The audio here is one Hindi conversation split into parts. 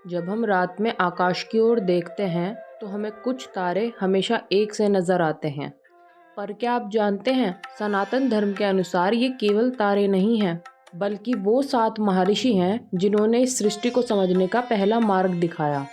जब हम रात में आकाश की ओर देखते हैं तो हमें कुछ तारे हमेशा एक से नज़र आते हैं। पर क्या आप जानते हैं, सनातन धर्म के अनुसार ये केवल तारे नहीं हैं, बल्कि वो 7 महर्षि हैं जिन्होंने इस सृष्टि को समझने का पहला मार्ग दिखाया।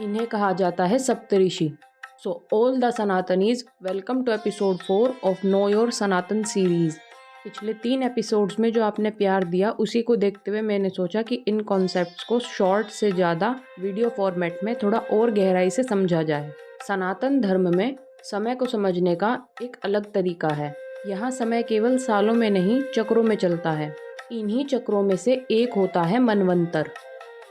इन्हें कहा जाता है सप्तऋषि। So all the Sanatanis, welcome to episode 4 of know your Sanatan series. पिछले 3 एपिसोड्स में जो आपने प्यार दिया उसी को देखते हुए मैंने सोचा कि इन कॉन्सेप्ट्स को शॉर्ट से ज़्यादा वीडियो फॉर्मेट में थोड़ा और गहराई से समझा जाए। सनातन धर्म में समय को समझने का एक अलग तरीका है। यहाँ समय केवल सालों में नहीं, चक्रों में चलता है। इन्हीं चक्रों में से एक होता है मनवंतर।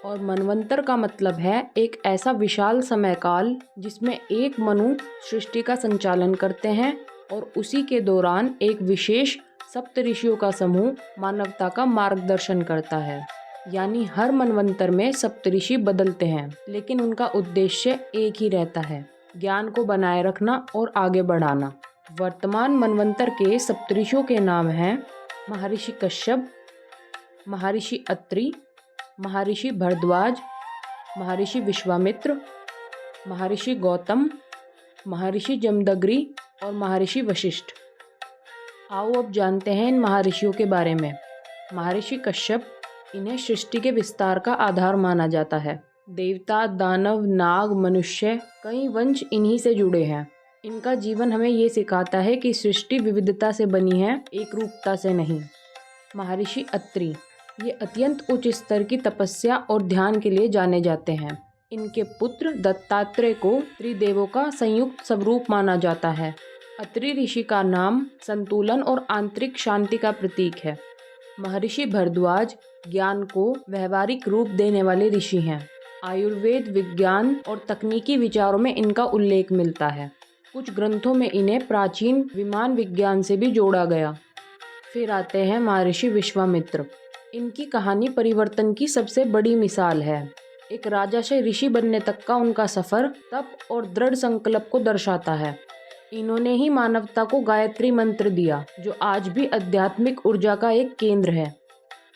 और मनवंतर का मतलब है एक ऐसा विशाल समय काल जिसमें एक मनु सृष्टि का संचालन करते हैं और उसी के दौरान एक विशेष सप्तऋषियों का समूह मानवता का मार्गदर्शन करता है। यानी हर मनवंतर में सप्तऋषि बदलते हैं, लेकिन उनका उद्देश्य एक ही रहता है, ज्ञान को बनाए रखना और आगे बढ़ाना। वर्तमान मनवंतर के सप्तऋषियों के नाम हैं महर्षि कश्यप, महर्षि अत्रि, महर्षि भरद्वाज, महर्षि विश्वामित्र, महर्षि गौतम, महर्षि जमदग्नि और महर्षि वशिष्ठ। आओ अब जानते हैं इन महर्षियों के बारे में। महर्षि कश्यप, इन्हें सृष्टि के विस्तार का आधार माना जाता है। देवता, दानव, नाग, मनुष्य, कई वंश इन्हीं से जुड़े हैं। इनका जीवन हमें ये सिखाता है कि सृष्टि विविधता से बनी है, एक रूपता से नहीं। महर्षि अत्रि, ये अत्यंत उच्च स्तर की तपस्या और ध्यान के लिए जाने जाते हैं। इनके पुत्र दत्तात्रेय को त्रिदेवों का संयुक्त स्वरूप माना जाता है। अत्रि ऋषि का नाम संतुलन और आंतरिक शांति का प्रतीक है। महर्षि भरद्वाज ज्ञान को व्यवहारिक रूप देने वाले ऋषि हैं। आयुर्वेद, विज्ञान और तकनीकी विचारों में इनका उल्लेख मिलता है। कुछ ग्रंथों में इन्हें प्राचीन विमान विज्ञान से भी जोड़ा गया। फिर आते हैं महर्षि विश्वामित्र। इनकी कहानी परिवर्तन की सबसे बड़ी मिसाल है। एक राजा से ऋषि बनने तक का उनका सफर तप और दृढ़ संकल्प को दर्शाता है। इन्होंने ही मानवता को गायत्री मंत्र दिया, जो आज भी आध्यात्मिक ऊर्जा का एक केंद्र है।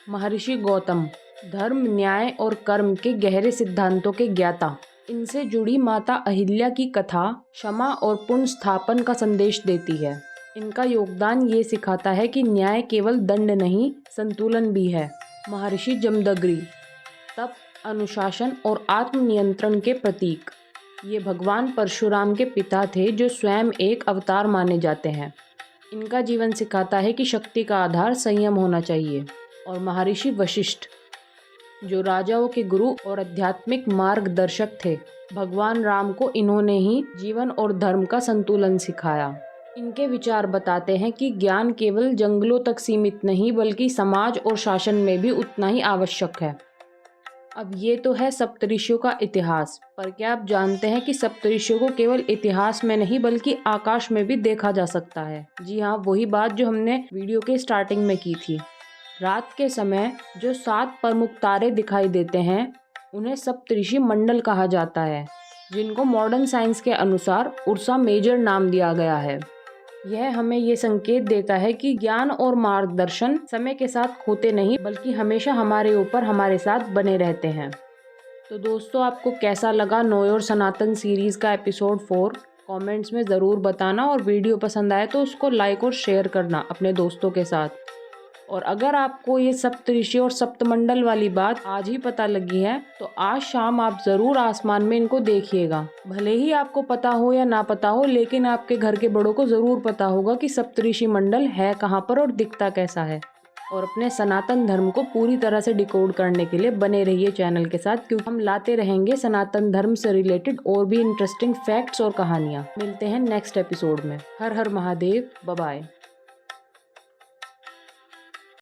महर्षि गौतम, धर्म, न्याय और कर्म के गहरे सिद्धांतों के ज्ञाता। इनसे जुड़ी माता अहिल्या की कथा क्षमा और पुण्य स्थापन का संदेश देती है। इनका योगदान ये सिखाता है कि न्याय केवल दंड नहीं, संतुलन भी है। महर्षि जमदग्नि, तप, अनुशासन और आत्मनियंत्रण के प्रतीक। ये भगवान परशुराम के पिता थे, जो स्वयं एक अवतार माने जाते हैं। इनका जीवन सिखाता है कि शक्ति का आधार संयम होना चाहिए। और महर्षि वशिष्ठ, जो राजाओं के गुरु और आध्यात्मिक मार्गदर्शक थे। भगवान राम को इन्होंने ही जीवन और धर्म का संतुलन सिखाया। इनके विचार बताते हैं कि ज्ञान केवल जंगलों तक सीमित नहीं, बल्कि समाज और शासन में भी उतना ही आवश्यक है। अब ये तो है सप्तऋषियों का इतिहास, पर क्या आप जानते हैं कि सप्तऋषियों को केवल इतिहास में नहीं बल्कि आकाश में भी देखा जा सकता है। जी हाँ, वही बात जो हमने वीडियो के स्टार्टिंग में की थी। रात के समय जो 7 प्रमुख तारे दिखाई देते हैं उन्हें सप्तऋषि मंडल कहा जाता है, जिनको मॉडर्न साइंस के अनुसार उर्सा मेजर नाम दिया गया है। यह हमें ये संकेत देता है कि ज्ञान और मार्गदर्शन समय के साथ खोते नहीं, बल्कि हमेशा हमारे ऊपर हमारे साथ बने रहते हैं। तो दोस्तों, आपको कैसा लगा नो योर सनातन सीरीज़ का एपिसोड 4? कमेंट्स में ज़रूर बताना, और वीडियो पसंद आए तो उसको लाइक और शेयर करना अपने दोस्तों के साथ। और अगर आपको ये सप्तऋषि और सप्तमंडल वाली बात आज ही पता लगी है तो आज शाम आप ज़रूर आसमान में इनको देखिएगा। भले ही आपको पता हो या ना पता हो, लेकिन आपके घर के बड़ों को ज़रूर पता होगा कि सप्तऋषि मंडल है कहाँ पर और दिखता कैसा है। और अपने सनातन धर्म को पूरी तरह से डिकोड करने के लिए बने रहिए चैनल के साथ, क्योंकि हम लाते रहेंगे सनातन धर्म से रिलेटेड और भी इंटरेस्टिंग फैक्ट्स और कहानियाँ। मिलते हैं नेक्स्ट एपिसोड में। हर हर महादेव, बाय बाय।